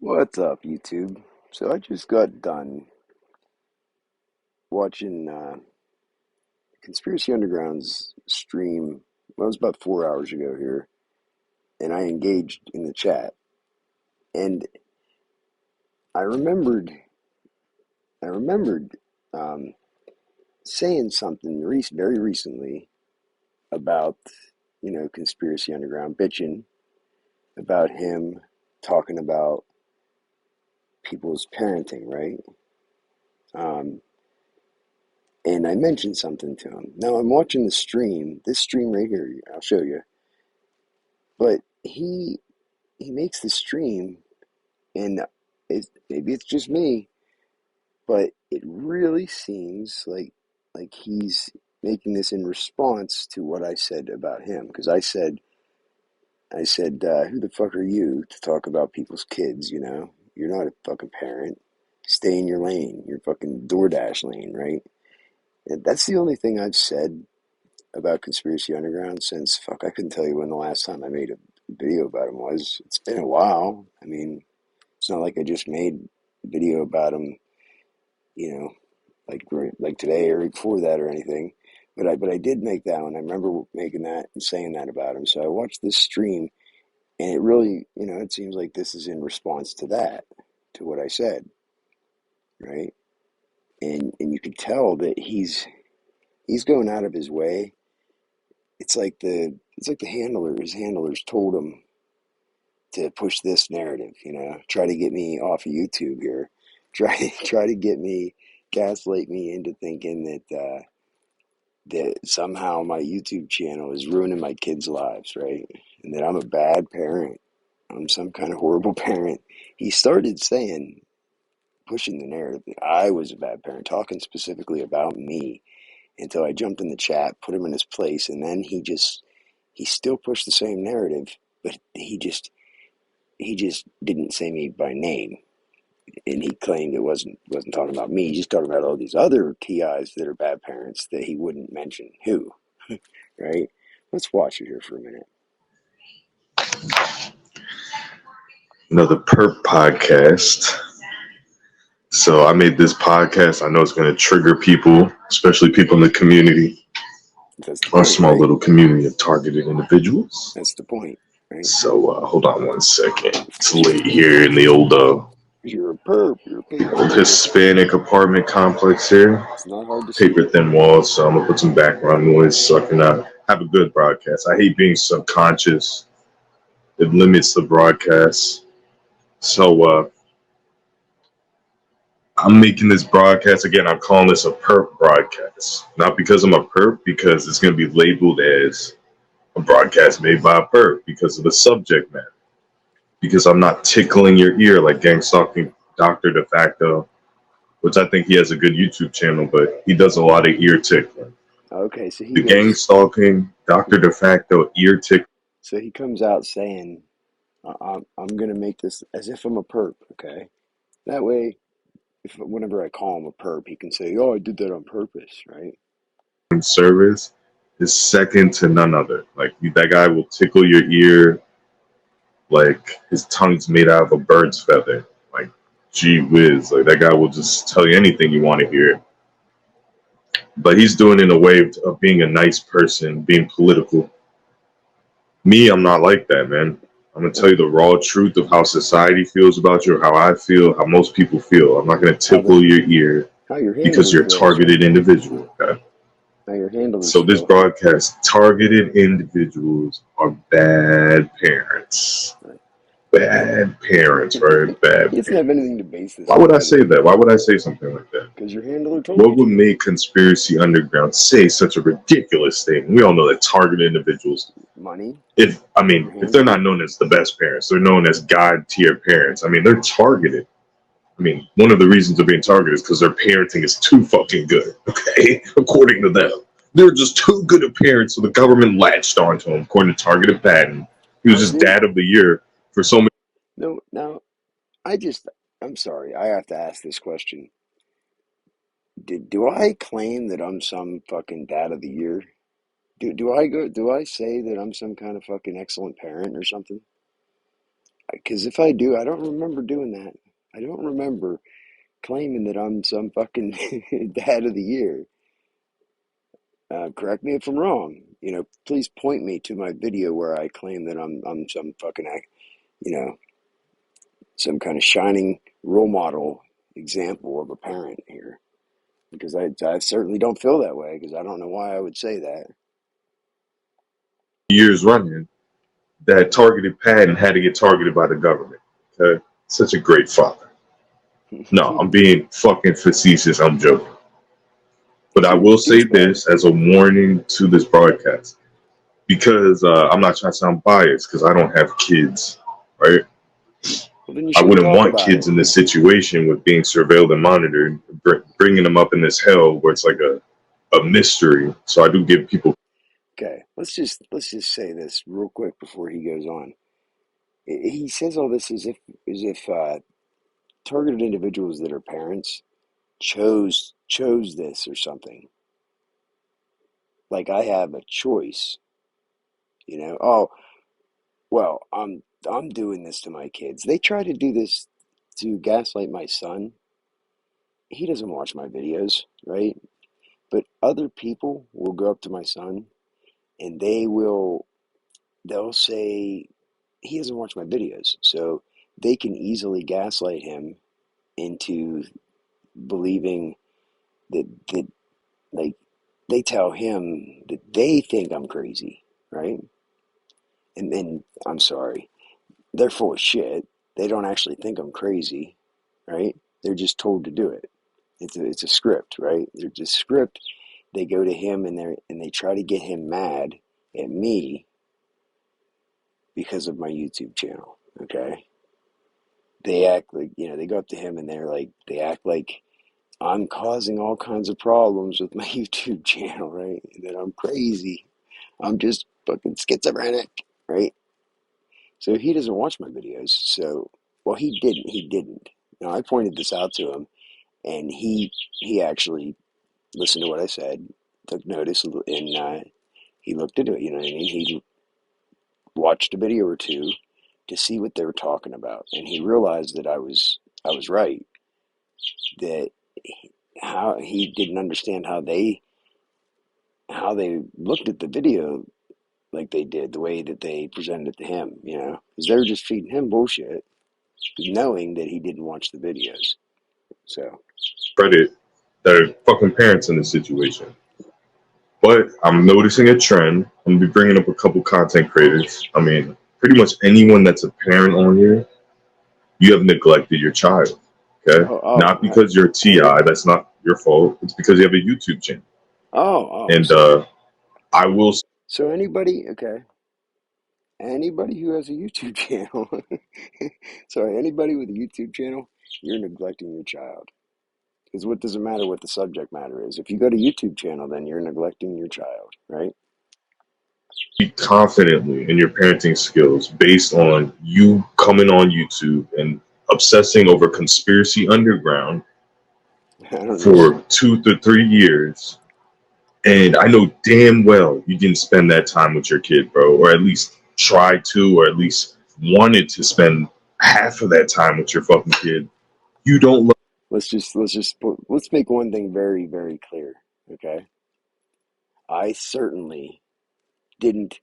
What's up, YouTube? So I just got done watching Conspiracy Underground's stream. Well, it was about 4 hours ago here, and I engaged in the chat, and I remembered, I remembered um, saying something very recently about, Conspiracy Underground, bitching about him talking about people's parenting, right? Um, and I mentioned something to him. Now I'm watching this stream right here. I'll show you. But he makes the stream, and maybe it's just me, but it really seems like he's making this in response to what I said about him. Because I said, who the fuck are you to talk about people's kids? You're not a fucking parent. Stay in your lane, your fucking DoorDash lane, right? And that's the only thing I've said about Conspiracy Underground since, fuck, I couldn't tell you when the last time I made a video about him was. It's been a while. I mean, it's not like I just made a video about him, you know, like today or before that or anything. But I did make that one. I remember making that and saying that about him. So I watched this stream, and it really, it seems like this is in response to that, to what I said, right? And you could tell that he's going out of his way. It's like the handler. His handlers told him to push this narrative, try to get me off of YouTube here, try to get me, gaslight me into thinking that somehow my YouTube channel is ruining my kids' lives, right? And that I'm a bad parent. I'm some kind of horrible parent. He started saying, pushing the narrative that I was a bad parent, talking specifically about me until I jumped in the chat, put him in his place, and then he still pushed the same narrative, but he just didn't say me by name, and he claimed it wasn't talking about me. He's just talking about all these other TIs that are bad parents that he wouldn't mention who, right? Let's watch it here for a minute. Another perp podcast. So I made this podcast. I know it's going to trigger people, especially people in the community, That's the our point, small right? little community of targeted individuals. That's the point, right? So hold on one second. It's Because late here in the old you're a perp. You're a old paper. Hispanic apartment complex here. It's not hard to see. Paper thin walls, so I'm gonna put some background noise so I can have a good broadcast. I hate being subconscious. It limits the broadcast. So I'm making this broadcast again. I'm calling this a perp broadcast, not because I'm a perp, because it's going to be labeled as a broadcast made by a perp because of the subject matter. Because I'm not tickling your ear like gang stalking Doctor De Facto, which I think he has a good YouTube channel, but he does a lot of ear tickling. Okay, so he The gang goes. stalking Doctor De Facto ear tickling. So he comes out saying, I'm gonna make this as if I'm a perp. Okay, that way, if whenever I call him a perp, he can say, "Oh, I did that on purpose," right? Service is second to none other. Like that guy will tickle your ear like his tongue's made out of a bird's feather. Like, gee whiz, like that guy will just tell you anything you want to hear. But he's doing it in a way of being a nice person, being political. Me, I'm not like that, man. I'm gonna tell you the raw truth of how society feels about you, or how I feel, how most people feel. I'm not gonna How the tickle your ear how your because handler you're a feels, right? targeted individual. Okay? How your handlers So this feel, broadcast, targeted individuals are bad parents. right? Bad parents, very He bad doesn't have parents. anything to base this Why would on, I does he? say that? Why would I say something like that? Because your handler told What you would to. make Conspiracy Underground say such a ridiculous statement? We all know that targeted individuals, Money, your if they're handler. not known as the best parents, they're known as God tier parents. I mean, they're targeted. I mean, one of the reasons they're being targeted is because their parenting is too fucking good, okay? According to them. They're just too good at parents, so the government latched onto them, according to Targeted Patton. He was Now, just did dad of the year for so many. no? Now, I'm sorry. I have to ask this question. Do I claim that I'm some fucking dad of the year? Do I say that I'm some kind of fucking excellent parent or something? Because if I do, I don't remember doing that. I don't remember claiming that I'm some fucking dad of the year. Correct me if I'm wrong. Please point me to my video where I claim that I'm some fucking you know some kind of shining role model example of a parent here. Because I certainly don't feel that way. Because I don't know why I would say that. years running that targeted Patton had to get targeted by the government. Okay, such a great father. No, I'm being fucking facetious. I'm joking. But I It's a will say douchebag. this as a warning to this broadcast because I'm not trying to sound biased because I don't have kids, right? Well, then you I shouldn't wouldn't talk want about kids it. in this situation with being surveilled and monitored, bringing them up in this hell where it's like a mystery. So I do give people Okay, let's just say this real quick before he goes on. He says all this as if targeted individuals that are parents chose this or something. Like I have a choice. Oh, well, I'm doing this to my kids. They try to do this to gaslight my son. He doesn't watch my videos, right? But other people will go up to my son and they'll say he doesn't watch my videos. So they can easily gaslight him into believing that like they tell him that they think I'm crazy, right? And then I'm sorry, they're full of shit. They don't actually think I'm crazy, right? They're just told to do it. It's a script, right? They're just script. They go to him and they try to get him mad at me because of my YouTube channel. Okay, they act like they go up to him and they act like I'm causing all kinds of problems with my YouTube channel, right? That I'm crazy. I'm just fucking schizophrenic, right? So he doesn't watch my videos. So, well, he didn't. He didn't. I pointed this out to him, and he actually listened to what I said, took notice, and he looked into it. You know what I mean? He watched a video or two to see what they were talking about, and he realized that I was right. That how he didn't understand how they looked at the video like they did, the way that they presented it to him, because they were just feeding him bullshit, knowing that he didn't watch the videos. So, credit that are fucking parents in this situation. But I'm noticing a trend. I'm gonna be bringing up a couple content creators. I mean, pretty much anyone that's a parent on here, you have neglected your child. Okay, oh, not oh, because you're a any, TI. That's not your fault. It's because you have a YouTube channel. oh, And so, I will so anybody, okay, anybody who has a YouTube channel, sorry, anybody with a YouTube channel, you're neglecting your child. Because what does it matter what the subject matter is? If you got a YouTube channel, then you're neglecting your child, right? speak confidently in your parenting skills based on you coming on YouTube and obsessing over Conspiracy Underground I don't know what. for 2 to 3 years. And I know damn well you didn't spend that time with your kid, bro, or at least tried to, or at least wanted to spend half of that time with your fucking kid. You don't love Let's make one thing very, very clear, okay? I certainly didn't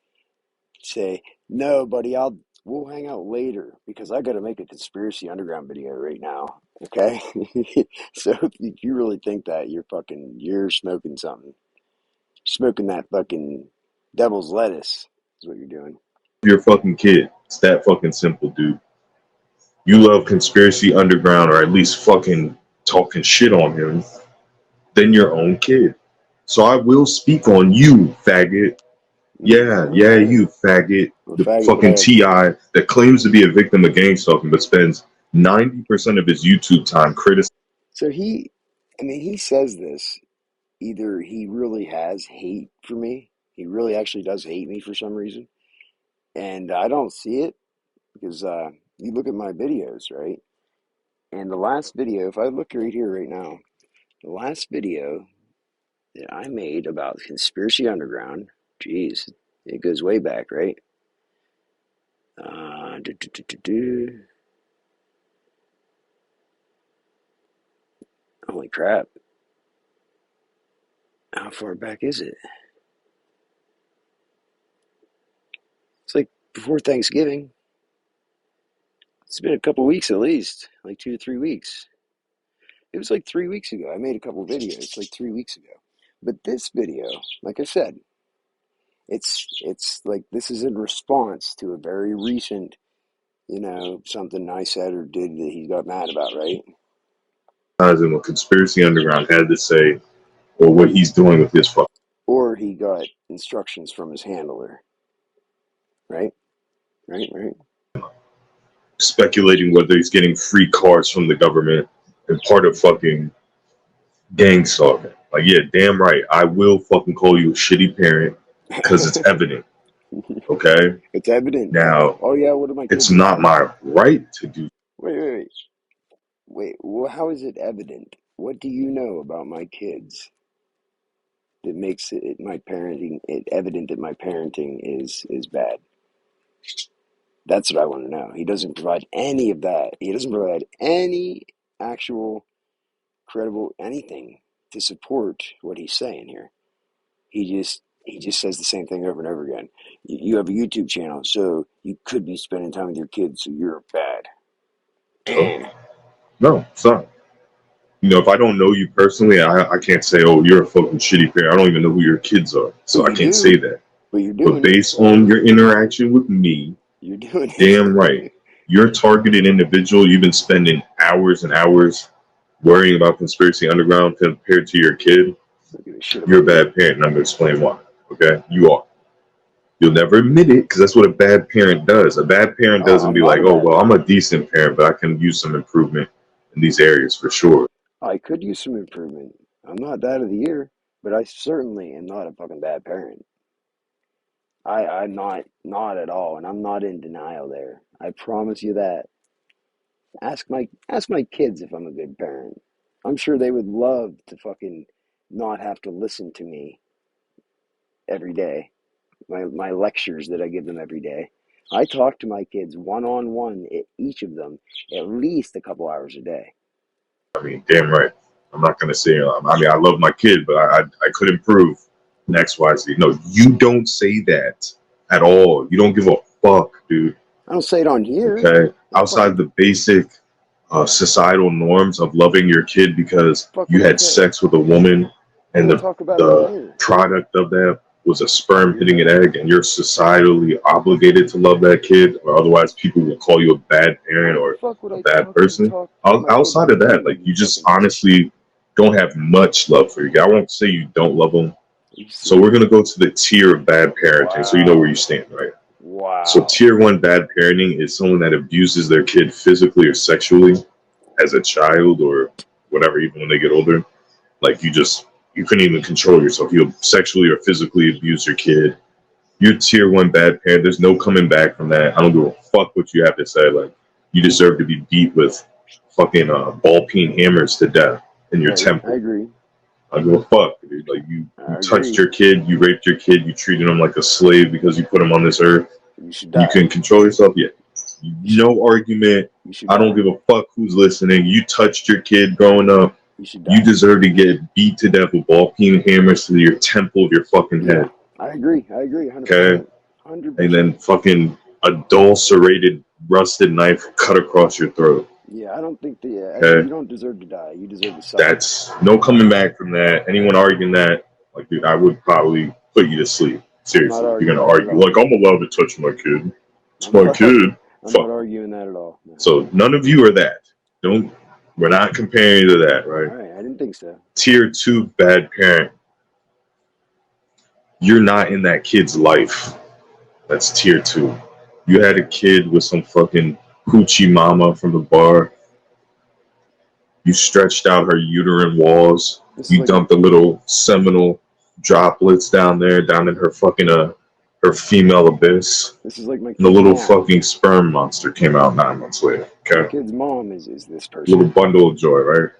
say, no, buddy, we'll hang out later because I got to make a conspiracy underground video right now. Okay. So if you really think that you're smoking something, smoking that fucking devil's lettuce is what you're doing. your fucking kid. It's that fucking simple, dude. You love Conspiracy Underground, or at least fucking talking shit on him, than your own kid. So I will speak on you, faggot. Yeah, All yeah, right. you faggot. I'm a The faggot, but fucking TI that claims to be a victim of gang stalking but spends 90% of his YouTube time criticizing so he says this. Either he really has hate for me, he really actually does hate me for some reason, and I don't see it because you look at my videos, right? And the last video, if I look right here right now, the last video that I made about Conspiracy Underground, geez, it goes way back, right? Do, do, do, do, do. Holy crap. How far back is it? It's like before Thanksgiving. It's been a couple weeks at least, like 2 to 3 weeks. It was like 3 weeks ago. I made a couple videos like 3 weeks ago. But this video, like I said, it's like this is in response to a very recent, something I said or did that he got mad about, right? And what Conspiracy Underground had to say, or what he's doing with his fuck. Or he got instructions from his handler, right? Right. Speculating whether he's getting free cars from the government and part of fucking gang stalking. Like, yeah, damn right. I will fucking call you a shitty parent because it's evident. Okay? It's evident. Now, Oh yeah, what are my it's kids not doing? my right to do. Wait. Well, how is it evident? What do you know about my kids that makes it evident that my parenting is bad? That's what I want to know. He doesn't provide any of that. He doesn't provide any actual credible anything to support what he's saying here. He just says the same thing over and over again. You have a YouTube channel, so you could be spending time with your kids, so you're bad. Oh, no, it's not. You know, if I don't know you personally, I can't say, oh, you're a fucking shitty parent. I don't even know who your kids are. But So I you can't say do. that. But you're But doing it. based on your interaction with me, You're doing damn right. it. You're a targeted individual. You've been spending hours and hours worrying about Conspiracy Underground compared to your kid. Don't give a shit You're a about me. bad parent, and I'm going to explain why. Okay? You are. You'll never admit it because that's what a bad parent does. A bad parent doesn't I'm be not like, a oh, bad well, I'm a parent. decent parent, but I can use some improvement in these areas for sure. I could use some improvement. I'm not dad of the year, but I certainly am not a fucking bad parent. I'm not at all, and I'm not in denial there. I promise you that. Ask my kids if I'm a good parent. I'm sure they would love to fucking not have to listen to me every day. My lectures that I give them every day. I talk to my kids one on one, each of them, at least a couple hours a day. I mean, damn right. I'm not going to say, I mean, I love my kid, but I could improve in X, Y, Z. No, you don't say that at all. You don't give a fuck, dude. I don't say it on here. Okay? The Outside the basic societal norms of loving your kid because fuck would you I had say? sex with a woman I and don't the, talk about it on the here. product of that was a sperm You're hitting an right. egg and you're societally obligated to love that kid or otherwise people will call you a bad Why parent the or fuck would a I bad person. talk to my kid Outside like of that, you, like you you just fucking piece of shit? honestly don't have much love for your kid. I won't say you don't love them. You So see? we're going to go to the tier of bad parenting so you know where you Wow. stand, right? So Wow. tier one bad parenting is someone that abuses their kid physically or sexually as a child or whatever, even when they get older. Like you couldn't even control yourself. You'll sexually or physically abuse your kid. You're tier one bad parent. There's no coming back from that. I don't give a fuck what you have to say. Like you deserve to be beat with fucking ball peen hammers to death in your Right. I temple. agree. I don't give a fuck, dude. Like you I touched agree. your kid, you raped your kid, you treated him like a slave because you put him on this earth. You should You can die. control yourself, yeah. You should No argument. you should I don't die. give a fuck who's listening. You touched your kid growing up. You should You die. deserve to get beat to death with ball peen hammers to your temple of your fucking Yeah. head. I agree. I agree Okay? 100%. And 100%. then fucking adulterated rusted knife cut across your throat. Yeah, I don't think you Okay? don't deserve to die. You deserve to suffer. That's no coming back from that. Anyone arguing that, like dude, I would probably put you to sleep. I'm not Seriously, if you're arguing gonna that at argue, all. like I'm allowed to touch my kid. It's I'm my not kid. I'm not Fuck. arguing that at all. No. So none of you are that. Don't we're not comparing to that, All right? right, I didn't think so. Tier two bad parent. You're not in that kid's life. That's tier two. You had a kid with some fucking hoochie mama from the bar. You stretched out her uterine walls. This is You like my dumped the little seminal droplets down there, down in her fucking her female abyss. this is like my And the kid's little mom. fucking sperm monster came out 9 months later. My Okay, kid's mom is this little person. bundle of joy, right?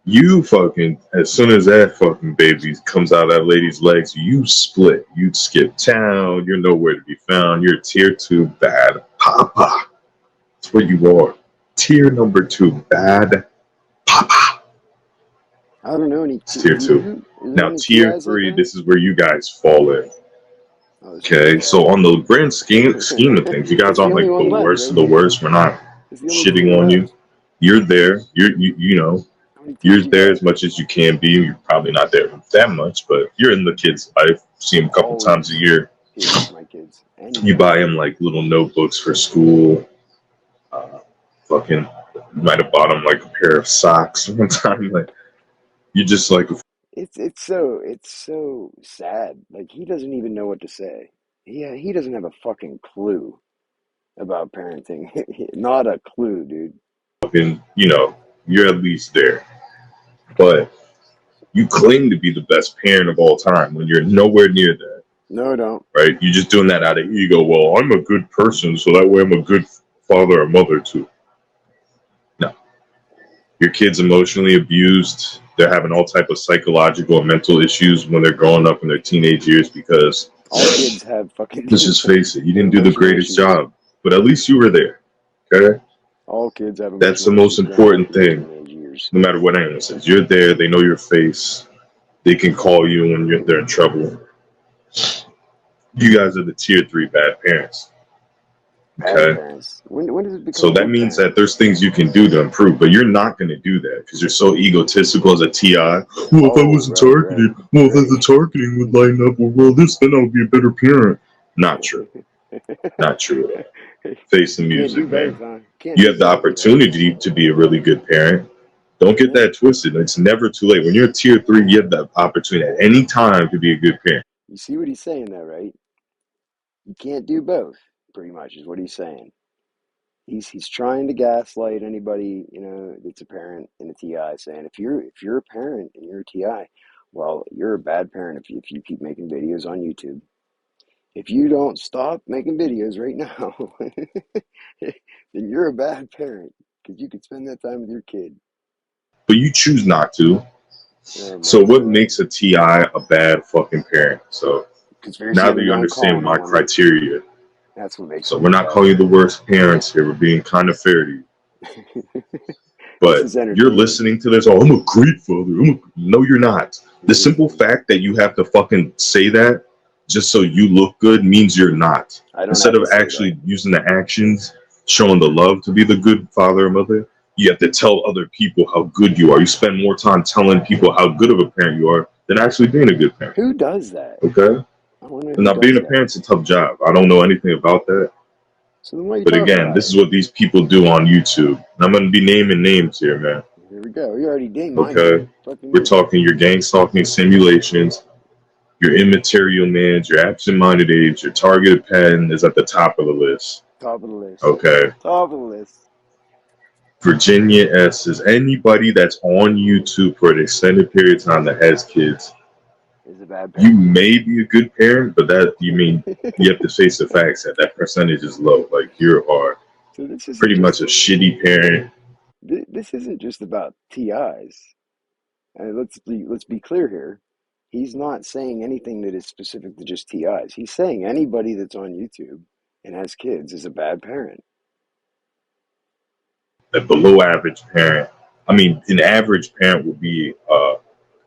You fucking, as soon as that fucking baby comes out of that lady's legs, you split. You skip town. You're nowhere to be found. You're tier 2 bad papa. That's what you are. Tier number 2 bad papa. I don't know any. It's tier 2. Is there Now, any tier TIs like 3, that? this is where you guys fall in. Oh, this is Okay, tier so on the grand scheme of three. things, you guys It's the aren't only like the one left, worst of right? the worst. We're not It's the only tier shitting on you. left. You're there. You know, How many you're tiers you there got? as much as you can be. You're probably not there that much, but you're in the kid's life. See him a couple times a Always year. here with my kids. You Anytime. buy him like little notebooks for school. Uh, fucking might have bought him like a pair of socks one time. Like you just like It's so sad. Like he doesn't even know what to say. He doesn't have a fucking clue about parenting. Not a clue, dude. fucking you're at least there, but you claim to be the best parent of all time when you're nowhere near that. No, don't. Right? You're just doing that out of ego. Well, I'm a good person, so that way I'm a good father or mother too. No, your kid's emotionally abused. They're having all type of psychological and mental issues when they're growing up in their teenage years because All kids have fucking let's just face it, you didn't do the emotional greatest issues. job, but at least you were there. Okay, All kids have that's the emotional most issues growing up important in their thing. teenage years. No matter what anyone says, you're there. They know your face. They can call you when they're in trouble. You guys are the tier 3 bad parents. Bad Okay. parents. When does it become So a that good means parent? that there's things you can do to improve, but you're not going to do that because you're so egotistical as a TI. Well, if I Oh, wasn't right, targeted, well, if right. the targeting would line up with well this, then I would be a better parent. Not true. Not true at all. Face the You can't do music, both, man. huh? Can't You do have the both, right? opportunity to be a really good parent. Don't get Yeah. that twisted. It's never too late. When you're a tier 3, you have the opportunity at any time to be a good parent. You see what he's saying, though, right? You can't do both. Pretty much is what he's saying. He's trying to gaslight anybody that's a parent in a TI, saying if you're a parent and you're a TI, well, you're a bad parent if you keep making videos on YouTube. If you don't stop making videos right now, then you're a bad parent because you could spend that time with your kid. But you choose not to. Oh So my what God. makes a TI a bad fucking parent? So Conspiracy now that you Underground understand calling you my one. criteria, That's what makes so them we're a not bad calling you the parent. worst parents here. We're being kind of fair to you. This But is you're entertainment. listening to this. Oh, I'm a great father. No, you're not. The Yeah, he simple is. fact that you have to fucking say that just so you look good means you're not. I don't Instead have of to say that. actually using the actions, showing the love to be the good father or mother, you have to tell other people how good you are. You spend more time telling people how good of a parent you are than actually being a good parent. Who does that? Okay? I want to know And who now being does a that. parent's a tough job. I don't know anything about that. So then why are you But talking again, about this it? is what these people do on YouTube. And I'm gonna be naming names here, man. Here we go. You already did my Okay? name. Fucking We're me. talking your gang stalking simulations, your immaterial mans, your absent-minded age, your targeted pen is at the top of the list. Top of the list. Okay. Top of the list. Virginia S is anybody that's on YouTube for an extended period of time that has kids. Is a bad You parent. may be a good parent, but that you mean you have to face the facts that that percentage is low. Like you are So this isn't pretty much just a shitty parent. this isn't just about TIs. And let's be clear here. He's not saying anything that is specific to just TIs. He's saying anybody that's on YouTube and has kids is a bad parent. A below average parent. I mean, an average parent would be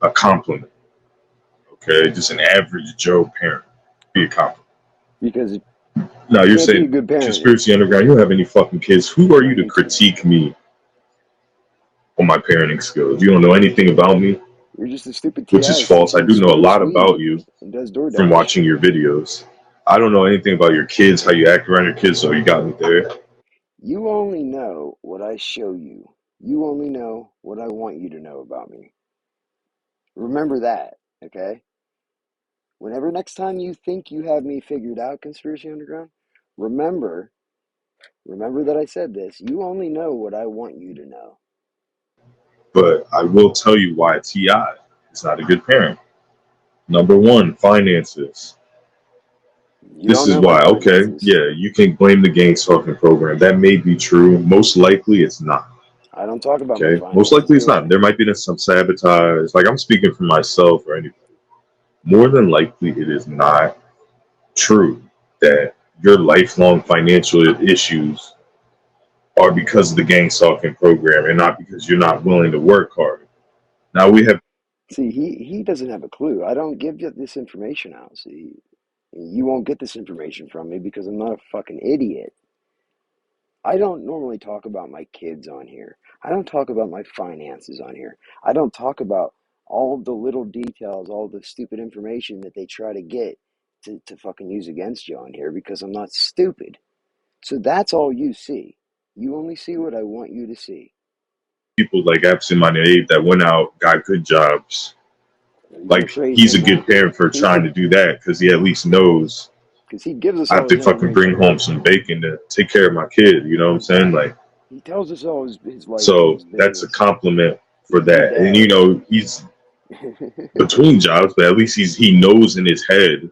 a compliment. Okay, just an average Joe parent be a compliment. Because you Now you're can't be a saying good parent conspiracy underground. You don't have any fucking kids. Who are you on to YouTube. critique me on my parenting skills? You don't know anything about me, You're just a stupid which is TI false. I do know a smokes lot about weed you and does from DoorDash. watching your videos. I don't know anything about your kids, how you act around your kids, so you got me there. You only know what I show you. You only know what I want you to know about me. Remember that, okay? Whenever next time you think you have me figured out, Conspiracy Underground, remember, remember that I said this. You only know what I want you to know. But I will tell you why a TI is not a good parent. Number one, finances. You This don't is know my why. Okay, finances. yeah, you can blame the gang stalking program. That may be true. Most likely, it's not. I don't talk about my Okay, most finances, likely it's do I? not. There might be some sabotage. Like I'm speaking for myself or anything. More than likely, it is not true that your lifelong financial issues are because of the gang stalking program and not because you're not willing to work hard. Now we have See, he doesn't have a clue. I don't give you this information out. See, you won't get this information from me because I'm not a fucking idiot. I don't normally talk about my kids on here. I don't talk about my finances on here. I don't talk about all of the little details, all the stupid information that they try to get to fucking use against you on here because I'm not stupid. So that's all you see. You only see what I want you to see. people like absent-minded Abe that went out, got good jobs. You can't Like praise he's a him now good parent for because trying to do that because he at least knows he gives us I all have to his fucking bring information. home some bacon to take care of my kid. You know what I'm saying? Like, He tells us all his life and so his that's a business. compliment for He's a good that. And you dad. know, he's between jobs, but at least he knows in his head,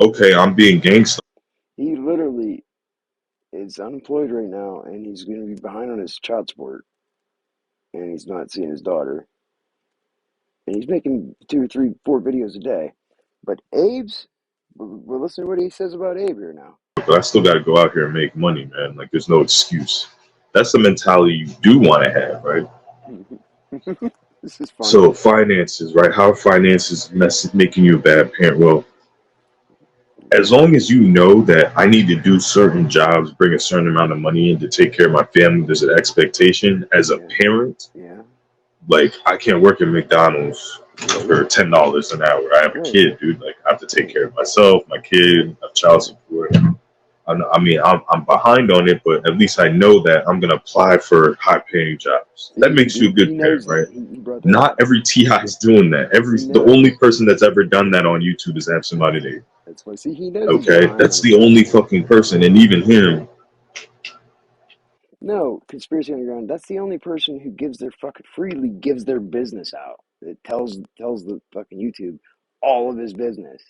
okay, I'm being gangster. He literally is unemployed right now, and he's going to be behind on his child support, and he's not seeing his daughter, and he's making 2 or 3, 4 videos a day. But Abe's, we're listening to what he says about Abe here now. But I still got to go out here and make money, man. Like, there's no excuse. That's the mentality you do want to have, right? This is funny. So finances, right? How are finances making you a bad parent? Well, as long as you know that I need to do certain jobs, bring a certain amount of money in to take care of my family, there's an expectation as a Yeah, parent. yeah, Like I can't work at McDonald's for $10 an hour. I have a right, kid, dude. Like I have to take right, care of myself, my kid, I have child right. support. I mean, I'm behind on it, but at least I know that I'm gonna apply for high-paying jobs. That See, makes you a he good parent, knows right? that. He brought that Not up. every TI is doing that. He The only knows. person that's ever done that on YouTube is Absent Minded Abe. That's why. See, he knows he's Okay, behind that's on his the child only support. fucking person, and even him, No, conspiracy underground. That's the only person who gives their fucking freely gives their business out. It tells the fucking YouTube all of his business.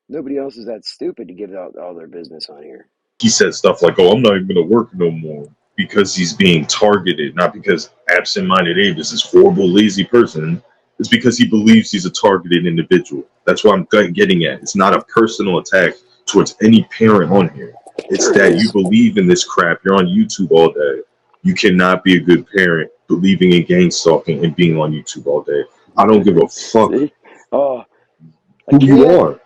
Nobody else is that stupid to give out all their business on here. he said stuff like, "Oh, I'm not even gonna work no more," because he's being targeted, not because Absent-Minded Abe is this horrible, lazy person. It's because he believes he's a targeted individual. That's what I'm getting at. It's not a personal attack towards any parent on here. It's Sure it that you is. believe in this crap. You're on YouTube all day. You cannot be a good parent believing in gang stalking and being on YouTube all day. I don't give a fuck See? Oh, I who you can't. are.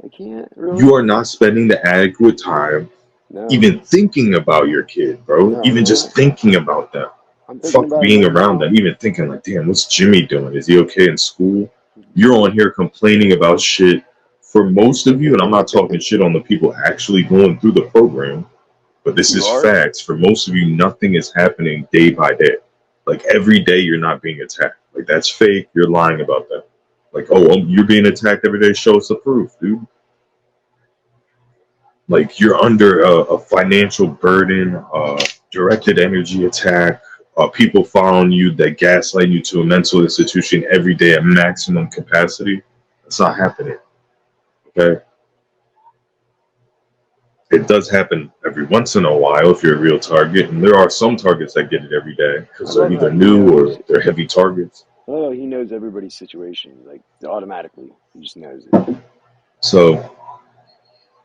I can't You really. are not spending the adequate time No, even thinking about your kid, bro. no, I'm Even just not. thinking about them. I'm thinking Fuck about it being right around now. them. Even thinking like, damn, what's Jimmy doing? Is he okay in school? You're on here complaining about shit for most of you, and I'm not talking shit on the people actually going through the program, but this You is are. facts. For most of you, nothing is happening day by day. Like every day you're not being attacked. Like that's fake. You're lying about that. Like, oh, you're being attacked every day. Show us the proof, dude. Like you're under a financial burden, directed energy attack, people following you that gaslight you to a mental institution every day at maximum capacity. That's not happening. Okay, it does happen every once in a while if you're a real target, and there are some targets that get it every day I because they're love how either he new or knows. they're heavy targets. Oh, he knows everybody's situation like automatically. He just knows it. So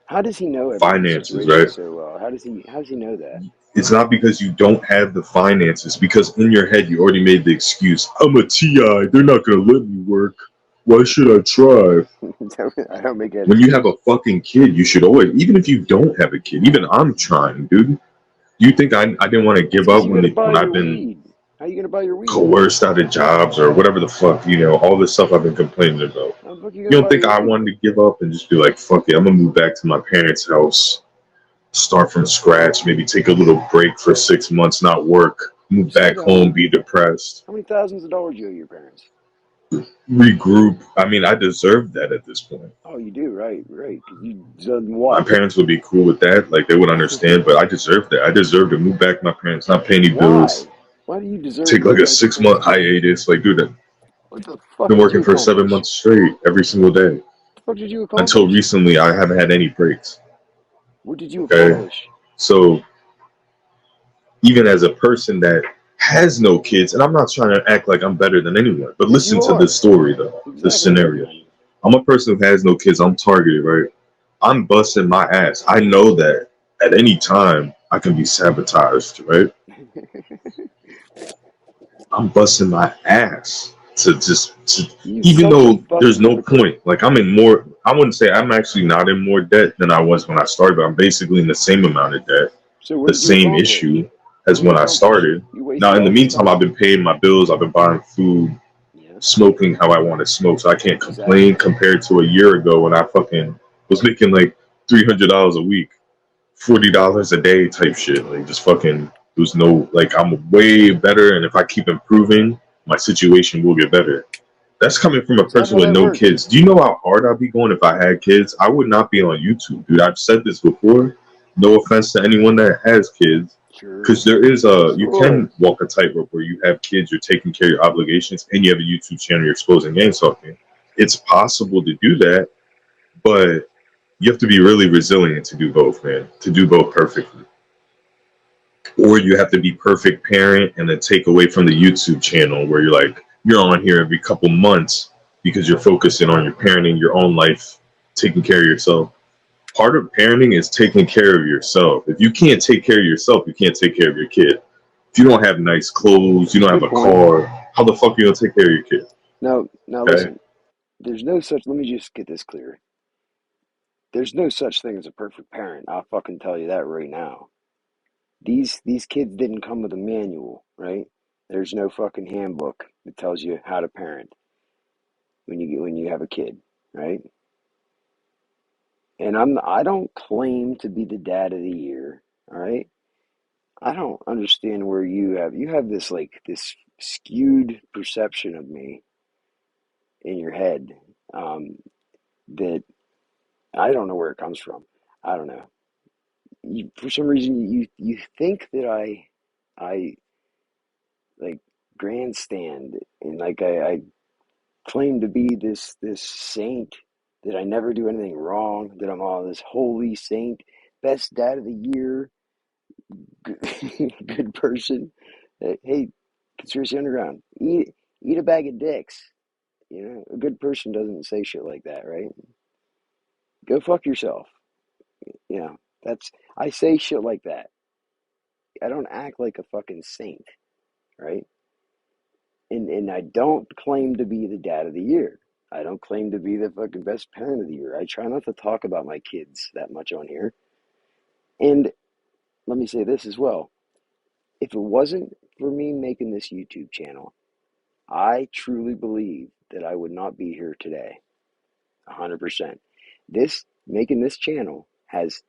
How does he know everybody's finances, situation right? so well? How does he know that? It's not because you don't have the finances, because in your head you already made the excuse, I'm a TI, they're not gonna let me work. Why should I try? I don't make that When you have excuse. a fucking kid, you should always, even if you don't have a kid, even I'm trying, dude. Do you think I didn't want to That's give because up you got to buy when your I've been weed. How you gonna buy your weed? coerced out of jobs or whatever the fuck, all this stuff I've been complaining about? How the fuck you You gonna don't buy think your I weed? wanted to give up and just be like, fuck it, I'm gonna move back to my parents' house, start from scratch, maybe take a little break for 6 months, not work, You move said back home, be depressed, how many thousands of dollars you owe your parents? regroup. I mean, I deserve that at this point. Oh, you do, right, right. Because you done My what? parents would be cool with that, like they would understand, but I deserve that. I deserve to move back to my parents, not pay any bills, Why? Why do you deserve to take move like a back to your 6 month parents? hiatus. Like, dude, I've What the fuck been did working you for 7 months accomplish? straight every single day. What the fuck did you Until accomplish? recently, I haven't had any breaks. What did you Okay, accomplish? so even as a person that has no kids, and I'm not trying to act like I'm better than anyone, but Yes, listen you to this are. story though, this Exactly. scenario. I'm a person who has no kids. I'm targeted, right? I'm busting my ass. I know that at any time I can be sabotaged, right? I'm busting my ass You're even such a though there's fucking no hypocrite. point. Like I'm in more. I wouldn't say I'm actually not in more debt than I was when I started. But I'm basically in the same amount of debt, So what the did you same accomplish? issue What as did you when I accomplish? started. You Now, wasted in the all your meantime, I've time. been paying my bills. I've been buying food, Yeah, smoking how I want to smoke. So I can't complain exactly. compared to a year ago when I fucking was making like $300 a week, $40 a day type shit. Like just fucking. There's no like I'm way better, and if I keep improving, my situation will get better. That's coming from a Is that person how with that no works? kids. Do you know how hard I'd be going if I had kids? I would not be on YouTube, dude. I've said this before. No offense to anyone that has kids, Sure. because there is a you Sure. can walk a tightrope where you have kids, you're taking care of your obligations, and you have a YouTube channel, you're exposing gang stalking. It's possible to do that, but you have to be really resilient to do both, man. To do both perfectly, or you have to be perfect parent and then take away from the YouTube channel where you're like you're on here every couple months because you're focusing on your parenting, your own life, taking care of yourself. Part of parenting is taking care of yourself. If you can't take care of yourself, you can't take care of your kid. If you don't have nice clothes, you don't have Good a point. car, how the fuck are you gonna take care of your kid? Now Okay? listen. There's no such. Let me just get this clear. There's no such thing as a perfect parent. I'll fucking tell you that right now. These kids didn't come with a manual, right? There's no fucking handbook that tells you how to parent when you have a kid, right? And I don't claim to be the dad of the year, all right? I don't understand where you have this like this skewed perception of me in your head, um, that I don't know where it comes from. I don't know. For some reason, you think that I like grandstand and like I claim to be this saint, that I never do anything wrong, that I'm all this holy saint, best dad of the year, good, good person. Hey, conspiracy underground, eat a bag of dicks. You know, a good person doesn't say shit like that, right? Go fuck yourself. You know, that's I say shit like that. I don't act like a fucking saint, right? And I don't claim to be the dad of the year. I don't claim to be the fucking best parent of the year. I try not to talk about my kids that much on here. And let me say this as well. If it wasn't for me making this YouTube channel, I truly believe that I would not be here today. 100%. This making this channel has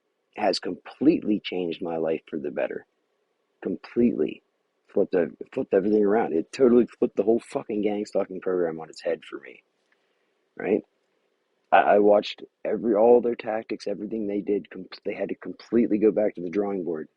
completely changed my life for the better. Completely flipped everything around. It totally flipped the whole fucking gang stalking program on its head for me. Right? I watched all their tactics, everything they did. They had to completely go back to the drawing board.